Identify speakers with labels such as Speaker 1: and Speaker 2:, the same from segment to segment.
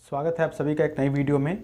Speaker 1: स्वागत है आप सभी का एक नई वीडियो में।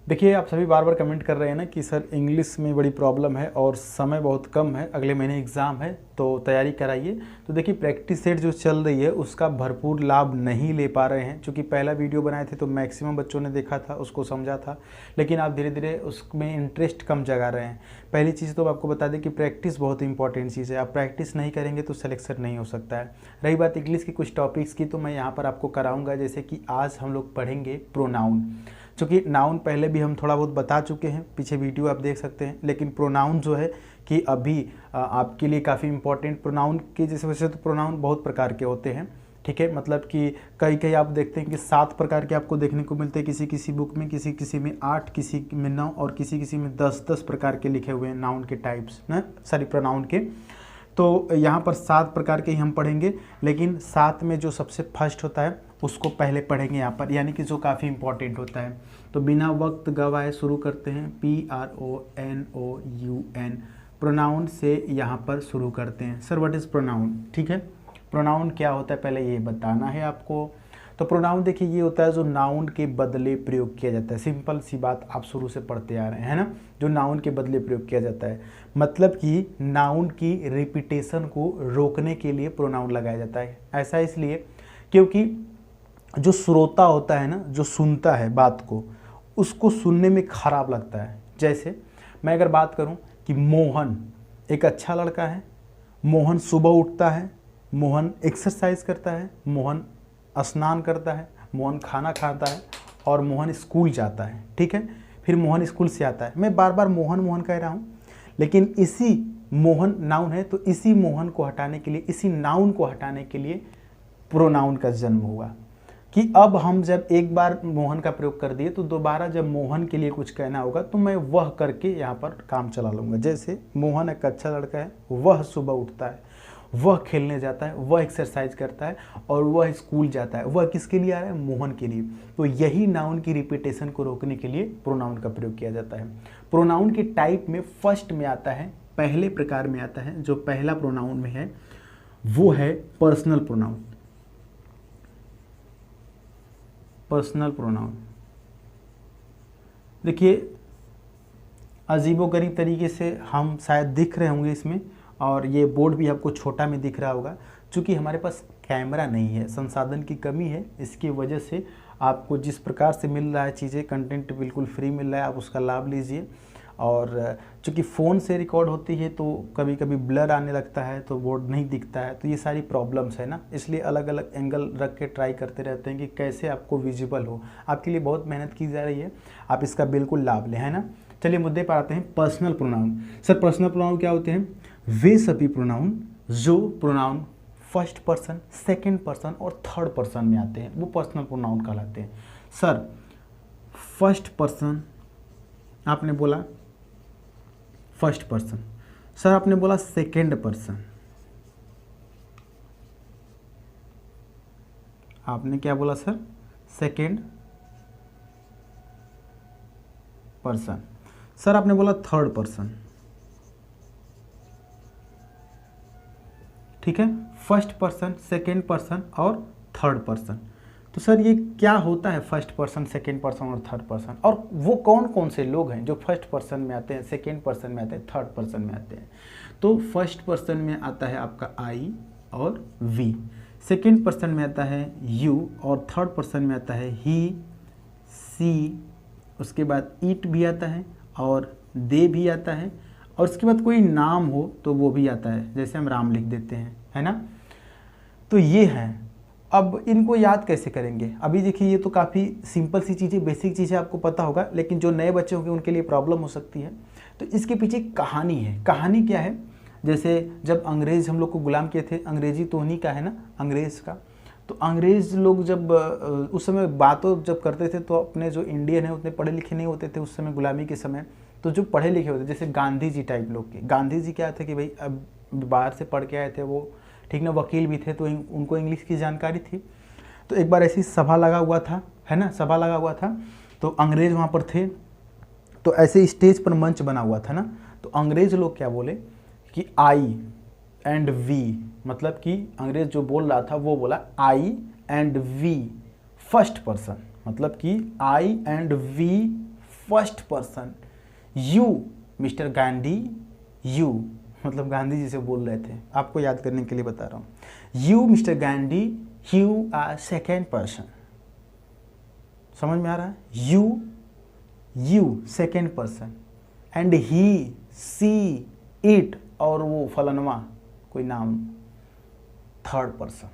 Speaker 1: देखिए, आप सभी बार बार कमेंट कर रहे हैं ना कि सर इंग्लिश में बड़ी प्रॉब्लम है और समय बहुत कम है, अगले महीने एग्ज़ाम है तो तैयारी कराइए। तो देखिए, प्रैक्टिस सेट जो चल रही है उसका भरपूर लाभ नहीं ले पा रहे हैं, क्योंकि पहला वीडियो बनाए थे तो मैक्सिमम बच्चों ने देखा था, उसको समझा था, लेकिन आप धीरे धीरे उसमें इंटरेस्ट कम जगा रहे हैं। पहली चीज़ तो आपको बता दें कि प्रैक्टिस बहुत इंपॉर्टेंट चीज़ है। आप प्रैक्टिस नहीं करेंगे तो सिलेक्शन नहीं हो सकता है। रही बात इंग्लिश की कुछ टॉपिक्स की, तो मैं यहाँ पर आपको कराऊंगा। जैसे कि आज हम लोग पढ़ेंगे प्रोनाउन। चूँकि नाउन पहले भी हम थोड़ा बहुत बता चुके हैं, पीछे वीडियो आप देख सकते हैं, लेकिन प्रोनाउन जो है कि अभी आपके लिए काफ़ी इंपॉर्टेंट। प्रोनाउन की जैसे वैसे तो प्रोनाउन बहुत प्रकार के होते हैं, ठीक है। मतलब कि कई आप देखते हैं कि 7 प्रकार के आपको देखने को मिलते हैं किसी किसी बुक में, किसी किसी में 8, किसी में 9 और किसी किसी में 10 प्रकार के लिखे हुए हैं नाउन के टाइप्स ना, सॉरी प्रोनाउन के। तो यहाँ पर 7 प्रकार के ही हम पढ़ेंगे, लेकिन 7 में जो सबसे फर्स्ट होता है उसको पहले पढ़ेंगे यहाँ पर, यानी कि जो काफ़ी इंपॉर्टेंट होता है। तो बिना वक्त गवाए शुरू करते हैं। PRONOUN प्रोनाउन से यहाँ पर शुरू करते हैं। Sir what is pronoun? ठीक है, प्रोनाउन क्या होता है पहले ये बताना है आपको। तो प्रोनाउन देखिए ये होता है जो नाउन के बदले प्रयोग किया जाता है। सिंपल सी बात, आप शुरू से पढ़ते आ रहे हैं, है ना। जो नाउन के बदले प्रयोग किया जाता है, मतलब कि नाउन की रिपीटेशन को रोकने के लिए प्रोनाउन लगाया जाता है। ऐसा इसलिए क्योंकि जो श्रोता होता है ना, जो सुनता है बात को, उसको सुनने में खराब लगता है। जैसे मैं अगर बात करूं कि मोहन एक अच्छा लड़का है, मोहन सुबह उठता है, मोहन एक्सरसाइज करता है, मोहन स्नान करता है, मोहन खाना खाता है और मोहन स्कूल जाता है, ठीक है। फिर मोहन स्कूल से आता है। मैं बार बार मोहन मोहन कह रहा हूँ, लेकिन इसी मोहन नाउन है, तो इसी मोहन को हटाने के लिए, इसी नाउन को हटाने के लिए प्रोनाउन का जन्म हुआ कि अब हम जब एक बार मोहन का प्रयोग कर दिए तो दोबारा जब मोहन के लिए कुछ कहना होगा तो मैं वह करके यहाँ पर काम चला लूँगा। जैसे मोहन एक अच्छा लड़का है, वह सुबह उठता है, वह खेलने जाता है, वह एक्सरसाइज करता है और वह स्कूल जाता है। वह किसके लिए आ रहा है? मोहन के लिए। तो यही नाउन की रिपीटेशन को रोकने के लिए प्रोनाउन का प्रयोग किया जाता है। प्रोनाउन के टाइप में फर्स्ट में आता है, पहले प्रकार में आता है, जो पहला प्रोनाउन में है वो है पर्सनल प्रोनाउन। पर्सनल प्रोनाउन देखिए अजीबोगरीब तरीके से हम शायद दिख रहे होंगे इसमें, और ये बोर्ड भी आपको छोटा में दिख रहा होगा। चूँकि हमारे पास कैमरा नहीं है, संसाधन की कमी है, इसकी वजह से आपको जिस प्रकार से मिल रहा है चीज़ें, कंटेंट बिल्कुल फ्री मिल रहा है, आप उसका लाभ लीजिए। और चूँकि फ़ोन से रिकॉर्ड होती है तो कभी कभी ब्लर आने लगता है, तो बोर्ड नहीं दिखता है, तो ये सारी प्रॉब्लम्स है ना। इसलिए अलग अलग एंगल रख के ट्राई करते रहते हैं कि कैसे आपको विजिबल हो। आपके लिए बहुत मेहनत की जा रही है, आप इसका बिल्कुल लाभ लें, है ना। चलिए मुद्दे पर आते हैं। Personal pronoun. Sir personal pronoun क्या होते हैं? वे सभी प्रोनाउन जो pronoun first person, second person और थर्ड पर्सन में आते हैं वो पर्सनल प्रोनाउन कहलाते हैं। सर फर्स्ट पर्सन आपने बोला, फर्स्ट पर्सन। सर आपने बोला सेकंड पर्सन, आपने क्या बोला सर? Second person. सर आपने बोला थर्ड पर्सन, ठीक है। फर्स्ट पर्सन, सेकंड पर्सन और थर्ड पर्सन। तो सर ये क्या होता है फर्स्ट पर्सन, सेकंड पर्सन और थर्ड पर्सन, और वो कौन कौन से लोग हैं जो फर्स्ट पर्सन में आते हैं, सेकंड पर्सन में आते हैं, थर्ड पर्सन में आते हैं? तो फर्स्ट पर्सन में आता है आपका आई और वी, सेकंड पर्सन में आता है यू और थर्ड पर्सन में आता है ही, सी, उसके बाद इट भी आता है और दे भी आता है, और उसके बाद कोई नाम हो तो वो भी आता है, जैसे हम राम लिख देते हैं, है ना। तो ये है। अब इनको याद कैसे करेंगे? अभी देखिए ये तो काफ़ी सिंपल सी चीज़ें, बेसिक चीज़ें आपको पता होगा, लेकिन जो नए बच्चे होंगे उनके लिए प्रॉब्लम हो सकती है। तो इसके पीछे कहानी है। कहानी क्या है? जैसे जब अंग्रेज़ हम लोग को गुलाम किए थे, अंग्रेजी तो उन्हीं का है ना, अंग्रेज़ का। तो अंग्रेज़ लोग जब उस समय बातों जब करते थे तो अपने जो इंडियन है उतने पढ़े लिखे नहीं होते थे उस समय, गुलामी के समय। तो जो पढ़े लिखे होते, जैसे गांधी जी टाइप लोग के, गांधी जी क्या थे कि भाई अब बाहर से पढ़ के आए थे वो, ठीक ना, वकील भी थे, तो उनको इंग्लिश की जानकारी थी। तो एक बार ऐसी सभा लगा हुआ था, है ना, सभा लगा हुआ था, तो अंग्रेज़ वहाँ पर थे। तो ऐसे स्टेज पर मंच बना हुआ था ना, तो अंग्रेज़ लोग क्या बोले कि आई एंड वी, मतलब कि अंग्रेज़ जो बोल रहा था वो बोला I and we first person, मतलब कि I and we first person, you mister Gandhi, you मतलब गांधी जी से बोल रहे थे, आपको याद करने के लिए बता रहा हूँ। You mister Gandhi, you are second person, समझ में आ रहा है? You second person and he, she, it और वो फलनवा कोई नाम थर्ड पर्सन।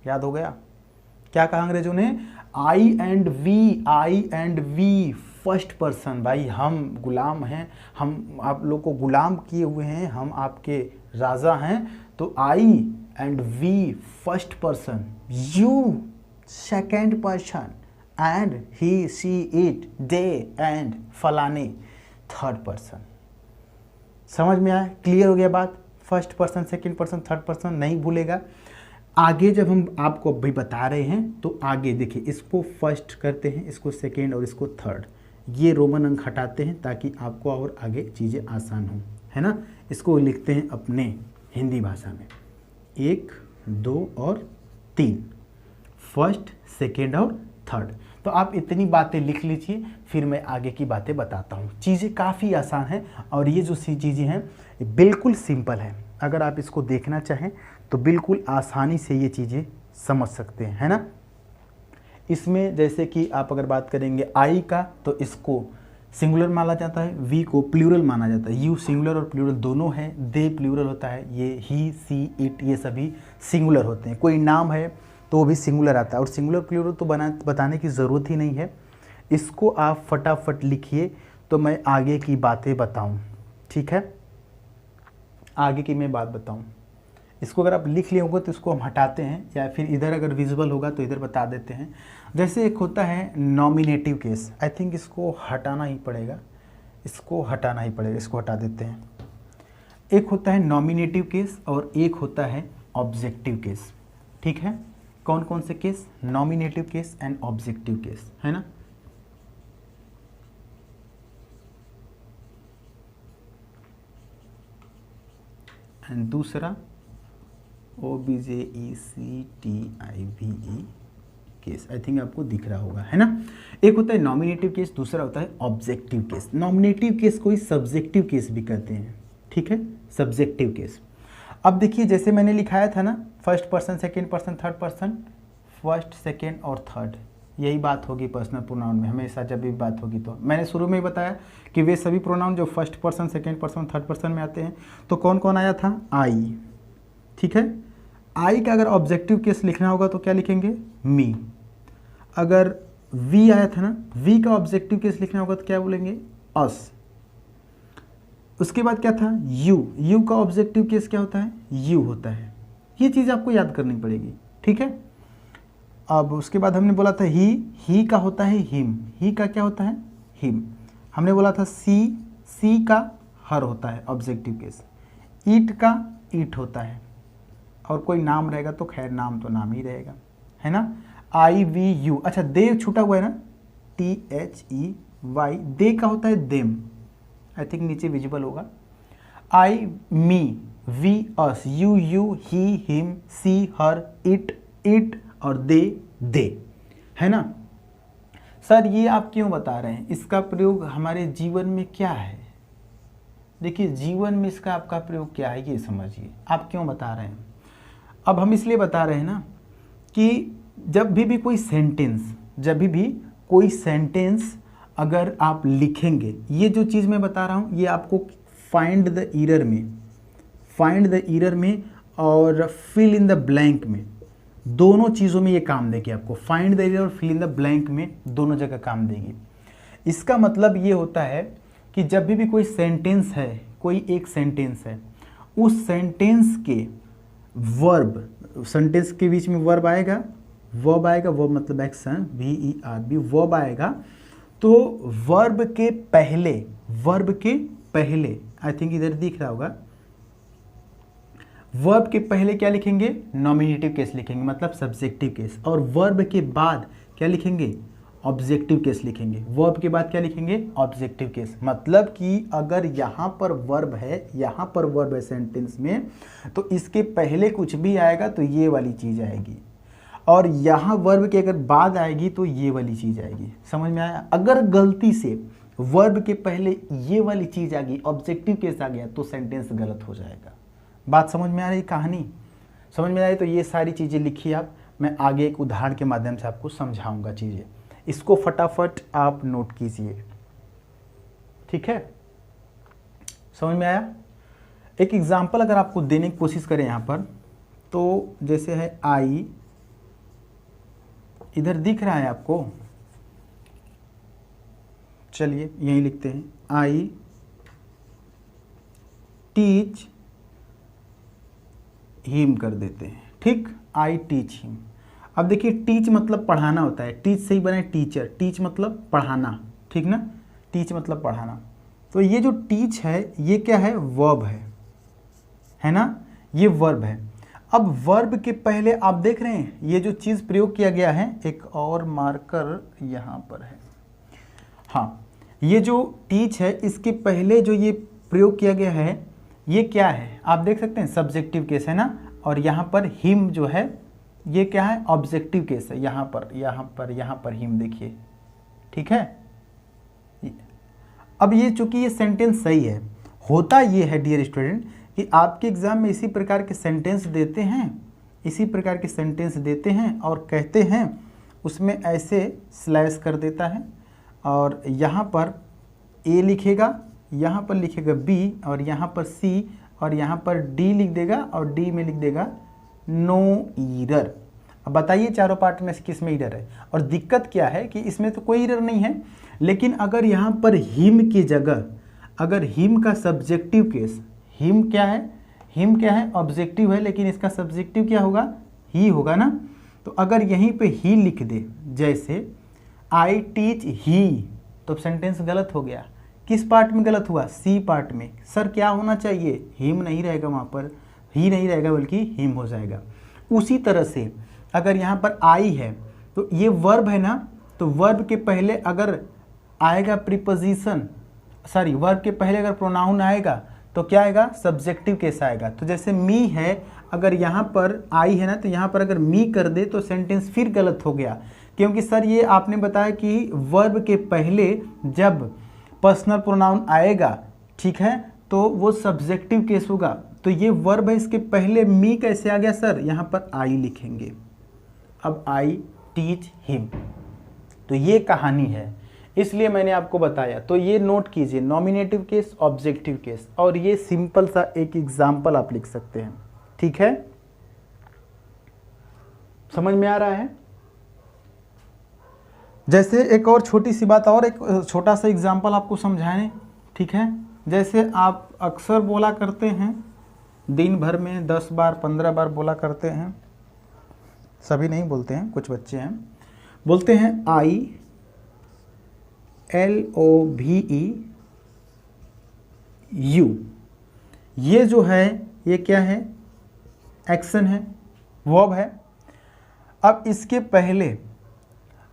Speaker 1: याद हो गया? क्या कहा अंग्रेजों ने? आई एंड वी फर्स्ट पर्सन। भाई हम गुलाम हैं, हम आप लोग को गुलाम किए हुए हैं, हम आपके राजा हैं। तो I and we first person, you second person and he, she, it, they and फलाने थर्ड पर्सन। समझ में आया? क्लियर हो गया बात? First person, second person, third person नहीं भूलेगा। आगे जब हम आपको अभी बता रहे हैं तो आगे देखिए, इसको फर्स्ट करते हैं, इसको सेकेंड और इसको थर्ड, ये रोमन अंक हटाते हैं ताकि आपको और आगे चीज़ें आसान हो, है ना। इसको लिखते हैं अपने हिंदी भाषा में 1, 2 और 3, फर्स्ट, सेकेंड और थर्ड। तो आप इतनी बातें लिख लीजिए, फिर मैं आगे की बातें बताता हूँ। चीज़ें काफ़ी आसान हैं और ये जो सी चीज़ें हैं बिल्कुल सिंपल है। अगर आप इसको देखना चाहें तो बिल्कुल आसानी से ये चीज़ें समझ सकते हैं, है ना। इसमें जैसे कि आप अगर बात करेंगे आई का, तो इसको सिंगुलर माना जाता है, वी को प्लूरल माना जाता है। यू सिंगुलर और प्लूरल दोनों है, दे प्लूरल होता है, ये ही, सी, इट ये सभी सिंगुलर होते हैं। कोई नाम है तो वो भी सिंगुलर आता है, और सिंगुलर प्लूरल तो बताने की ज़रूरत ही नहीं है। इसको आप फटाफट लिखिए तो मैं आगे की बातें बताऊं, ठीक है। आगे की मैं बात बताऊं, इसको अगर आप लिख लिए होंगे तो इसको हम हटाते हैं, या फिर इधर अगर विजिबल होगा तो इधर बता देते हैं। जैसे एक होता है नॉमिनेटिव केस, आई थिंक इसको हटाना ही पड़ेगा, इसको हटा देते हैं। एक होता है नॉमिनेटिव केस और एक होता है ऑब्जेक्टिव केस, ठीक है। कौन कौन से case? Nominative case and objective case, है ना। एंड दूसरा OBJECTIVE केस, आई थिंक आपको दिख रहा होगा, है ना। एक होता है नॉमिनेटिव केस, दूसरा होता है ऑब्जेक्टिव केस। नॉमिनेटिव केस को ही सब्जेक्टिव केस भी कहते हैं, ठीक है, सब्जेक्टिव केस। अब देखिए, जैसे मैंने लिखाया था ना, first person, second person, third person, first, second और थर्ड, यही बात होगी पर्सनल प्रोनाउन में हमेशा। जब भी बात होगी तो मैंने शुरू में ही बताया कि वे सभी प्रोनाउन जो first person, second person, third person में आते हैं। तो कौन कौन आया था? आई, ठीक है। आई का अगर ऑब्जेक्टिव केस लिखना होगा तो क्या लिखेंगे? मी। अगर वी आया था ना, वी का ऑब्जेक्टिव केस लिखना होगा तो क्या बोलेंगे? अस। उसके बाद क्या था? यू का ऑब्जेक्टिव केस क्या होता है? यू होता है। ये चीज़ आपको याद करनी पड़ेगी, ठीक है। अब उसके बाद हमने बोला था ही का होता है हिम, ही का क्या होता है? हिम। हमने बोला था सी का हर होता है ऑब्जेक्टिव केस, ईट का ईट होता है, और कोई नाम रहेगा तो खैर नाम तो नाम ही रहेगा, है ना। IVU, अच्छा दे छूटा हुआ है ना, THEY, दे का होता है देम, आई थिंक नीचे विजिबल होगा। I, me, we, us, you, he, him, she, her, it और दे, है ना। सर ये आप क्यों बता रहे हैं? इसका प्रयोग हमारे जीवन में क्या है? देखिए, जीवन में इसका आपका प्रयोग क्या है ये समझिए, आप क्यों बता रहे हैं। अब हम इसलिए बता रहे हैं ना कि जब भी कोई सेंटेंस अगर आप लिखेंगे, ये जो चीज़ मैं बता रहा हूँ ये आपको फाइंड द ईरर में और फिल इन द ब्लैंक में, दोनों चीज़ों में ये काम देगी आपको। फाइंड द ईरर और फिल इन द ब्लैंक में दोनों जगह काम देगी। इसका मतलब ये होता है कि जब भी कोई सेंटेंस है, कोई एक सेंटेंस है, उस सेंटेंस के वर्ब, सेंटेंस के बीच में वर्ब आएगा, वर्ब मतलब एक्शन, VERB, वर्ब आएगा, तो वर्ब के पहले आई थिंक इधर दिख रहा होगा, वर्ब के पहले क्या लिखेंगे? नॉमिनेटिव केस लिखेंगे, मतलब सब्जेक्टिव केस, और वर्ब के बाद क्या लिखेंगे? ऑब्जेक्टिव केस लिखेंगे। वर्ब के बाद क्या लिखेंगे? Objective case. मतलब कि अगर यहाँ पर वर्ब है सेंटेंस में, तो इसके पहले कुछ भी आएगा तो ये वाली चीज़ आएगी। और यहाँ वर्ब के अगर बाद आएगी तो ये वाली चीज़ आएगी। समझ में आया? अगर गलती से वर्ब के पहले ये वाली चीज़ आ गई, ऑब्जेक्टिव केस आ गया, तो सेंटेंस गलत हो जाएगा। बात समझ में आ रही? कहानी समझ में आई? तो ये सारी चीज़ें लिखिए आप, मैं आगे एक उदाहरण के माध्यम से आपको समझाऊंगा चीज़ें। इसको फटाफट आप नोट कीजिए, ठीक है? समझ में आया? एक एग्जाम्पल अगर आपको देने की कोशिश करें यहाँ पर, तो जैसे है आई, इधर दिख रहा है आपको, चलिए यही लिखते हैं, आई टीच हिम कर देते हैं, ठीक? I teach him. अब देखिए टीच मतलब पढ़ाना होता है, टीच से ही बना है टीचर, टीच मतलब पढ़ाना, ठीक ना? टीच मतलब पढ़ाना। तो ये जो टीच है ये क्या है? वर्ब है ना? ये वर्ब है। अब वर्ब के पहले आप देख रहे हैं ये जो चीज़ प्रयोग किया गया है, एक और मार्कर यहाँ पर है, हाँ, ये जो टीच है इसके पहले जो ये प्रयोग किया गया है ये क्या है? आप देख सकते हैं सब्जेक्टिव केस है ना, और यहाँ पर हिम जो है ये क्या है? ऑब्जेक्टिव केस है। यहाँ पर हिम देखिए, ठीक है? अब ये चूंकि ये सेंटेंस सही है, होता ये है डियर स्टूडेंट कि आपके एग्जाम में इसी प्रकार के सेंटेंस देते हैं और कहते हैं उसमें ऐसे स्लैश कर देता है और यहाँ पर ए लिखेगा, यहाँ पर लिखेगा बी और यहाँ पर सी और यहाँ पर डी लिख देगा और डी में लिख देगा नो ईरर। अब बताइए चारों पार्ट में से किस में ईरर है? और दिक्कत क्या है कि इसमें तो कोई ईरर नहीं है, लेकिन अगर यहाँ पर हिम की जगह अगर हिम का सब्जेक्टिव केस, हिम क्या है? ऑब्जेक्टिव है, लेकिन इसका सब्जेक्टिव क्या होगा? ही होगा ना। तो अगर यहीं पे ही लिख दे, जैसे आई टीच ही, तो सेंटेंस गलत हो गया। किस पार्ट में गलत हुआ? सी पार्ट में। सर क्या होना चाहिए? हिम नहीं रहेगा, वहाँ पर ही नहीं रहेगा बल्कि हिम हो जाएगा। उसी तरह से अगर यहाँ पर आई है तो ये वर्ब है ना, तो वर्ब के पहले अगर आएगा प्रीपोजिशन, वर्ब के पहले अगर प्रोनाउन आएगा तो क्या आएगा? सब्जेक्टिव केस आएगा। तो जैसे मी है, अगर यहाँ पर आई है ना, तो यहाँ पर अगर मी कर दे तो सेंटेंस फिर गलत हो गया, क्योंकि सर ये आपने बताया कि वर्ब के पहले जब पर्सनल प्रोनाउन आएगा, ठीक है, तो वो सब्जेक्टिव केस होगा। तो ये वर्ब है, इसके पहले मी कैसे आ गया सर? यहाँ पर आई लिखेंगे। अब आई टीच हिम, तो ये कहानी है, इसलिए मैंने आपको बताया। तो ये नोट कीजिए, नॉमिनेटिव केस, ऑब्जेक्टिव केस, और ये सिंपल सा एक एग्जाम्पल आप लिख सकते हैं, ठीक है? समझ में आ रहा है? जैसे एक और छोटी सी बात और, एक छोटा सा एग्जाम्पल आपको समझाएं, ठीक है? जैसे आप अक्सर बोला करते हैं, दिन भर में 10 बार 15 बार बोला करते हैं, सभी नहीं बोलते हैं, कुछ बच्चे हैं, बोलते हैं आई LOVE U। ये जो है ये क्या है? एक्शन है, वर्ब है। अब इसके पहले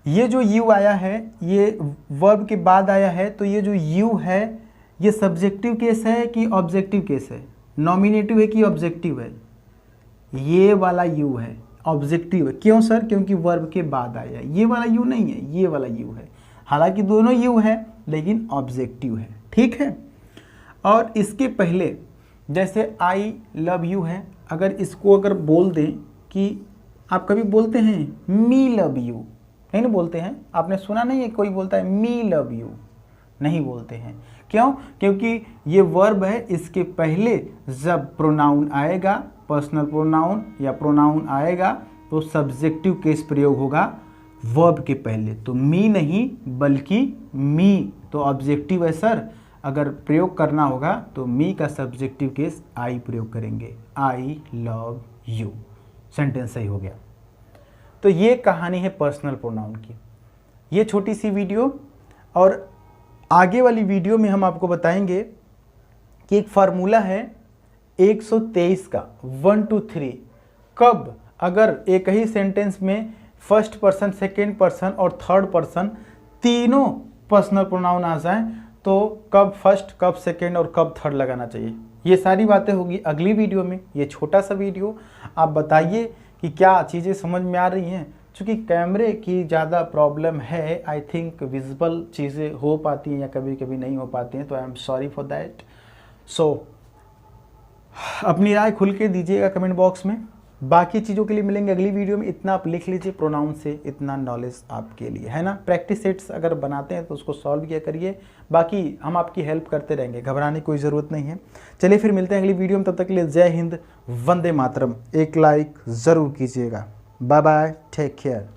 Speaker 1: ये जो U आया है ये वर्ब के बाद आया है, तो ये जो U है ये सब्जेक्टिव केस है कि ऑब्जेक्टिव केस है? नॉमिनेटिव है कि ऑब्जेक्टिव है? ये वाला U है, ऑब्जेक्टिव है। क्यों सर? क्योंकि वर्ब के बाद आया। ये वाला U नहीं है, ये वाला U है। हालांकि दोनों U है लेकिन ऑब्जेक्टिव है, ठीक है? और इसके पहले जैसे आई लव यू है, अगर इसको अगर बोल दें कि आप कभी बोलते हैं मी लव यू, नहीं ना बोलते हैं? आपने सुना नहीं है कोई बोलता है मी लव यू? नहीं बोलते हैं। क्यों? क्योंकि ये वर्ब है, इसके पहले जब प्रोनाउन आएगा, पर्सनल प्रोनाउन या प्रोनाउन आएगा, तो सब्जेक्टिव केस प्रयोग होगा वर्ब के पहले। तो मी नहीं बल्कि मी, तो ऑब्जेक्टिव है सर। अगर प्रयोग करना होगा तो मी का सब्जेक्टिव केस आई प्रयोग करेंगे, आई लव यू। सेंटेंस सही हो गया। तो ये कहानी है पर्सनल प्रोनाउन की, ये छोटी सी वीडियो। और आगे वाली वीडियो में हम आपको बताएंगे कि एक फार्मूला है 123 का, 1 2 3, कब अगर एक ही सेंटेंस में फर्स्ट पर्सन, सेकेंड पर्सन और थर्ड पर्सन तीनों पर्सनल प्रोनाउन आ जाएं तो कब फर्स्ट, कब सेकेंड और कब थर्ड लगाना चाहिए। ये सारी बातें होगी अगली वीडियो में। ये छोटा सा वीडियो, आप बताइए कि क्या चीज़ें समझ में आ रही हैं। चूँकि कैमरे की ज़्यादा प्रॉब्लम है, आई थिंक विजुअल चीज़ें हो पाती हैं या कभी कभी नहीं हो पाती हैं, तो I am sorry for that. So अपनी राय खुल के दीजिएगा कमेंट बॉक्स में। बाकी चीज़ों के लिए मिलेंगे अगली वीडियो में। इतना आप लिख लीजिए प्रोनाउन से, इतना नॉलेज आपके लिए है ना। प्रैक्टिस सेट्स अगर बनाते हैं तो उसको सॉल्व किया करिए, बाकी हम आपकी हेल्प करते रहेंगे, घबराने की कोई ज़रूरत नहीं है। चलिए फिर मिलते हैं अगली वीडियो में, तब तक के लिए जय हिंद, वंदे मातरम। एक लाइक ज़रूर कीजिएगा। Bye bye, take care.